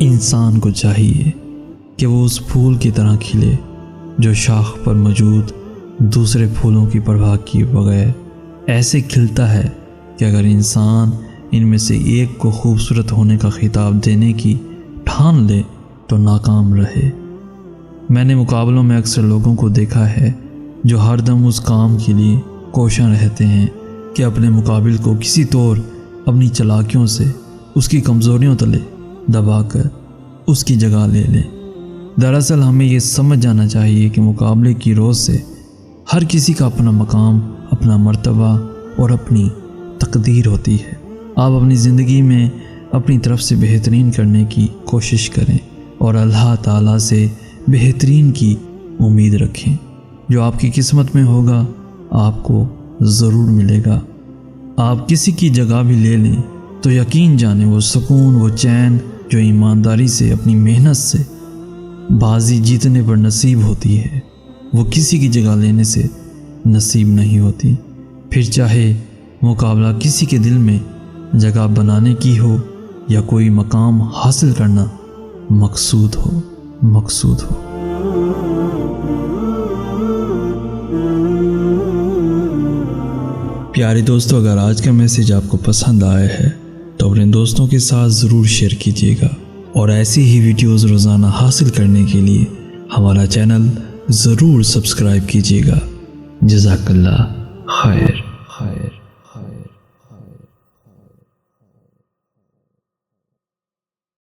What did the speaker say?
انسان کو چاہیے کہ وہ اس پھول کی طرح کھلے جو شاخ پر موجود دوسرے پھولوں کی پرواہ کیے بغیر ایسے کھلتا ہے کہ اگر انسان ان میں سے ایک کو خوبصورت ہونے کا خطاب دینے کی ٹھان لے تو ناکام رہے۔ میں نے مقابلوں میں اکثر لوگوں کو دیکھا ہے جو ہر دم اس کام کے لیے کوشاں رہتے ہیں کہ اپنے مقابل کو کسی طور اپنی چالاکیوں سے اس کی کمزوریوں تلے دبا کر اس کی جگہ لے لیں۔ دراصل ہمیں یہ سمجھ جانا چاہیے کہ مقابلے کی روز سے ہر کسی کا اپنا مقام، اپنا مرتبہ اور اپنی تقدیر ہوتی ہے۔ آپ اپنی زندگی میں اپنی طرف سے بہترین کرنے کی کوشش کریں اور اللہ تعالیٰ سے بہترین کی امید رکھیں۔ جو آپ کی قسمت میں ہوگا آپ کو ضرور ملے گا۔ آپ کسی کی جگہ بھی لے لیں تو یقین جانیں وہ سکون، وہ چین جو ایمانداری سے اپنی محنت سے بازی جیتنے پر نصیب ہوتی ہے، وہ کسی کی جگہ لینے سے نصیب نہیں ہوتی۔ پھر چاہے مقابلہ کسی کے دل میں جگہ بنانے کی ہو یا کوئی مقام حاصل کرنا مقصود ہو۔ پیارے دوستو، اگر آج کا میسیج آپ کو پسند آیا ہے تو اپنے دوستوں کے ساتھ ضرور شیئر کیجیے گا، اور ایسی ہی ویڈیوز روزانہ حاصل کرنے کے لیے ہمارا چینل ضرور سبسکرائب کیجیے گا۔ جزاک اللہ خیر۔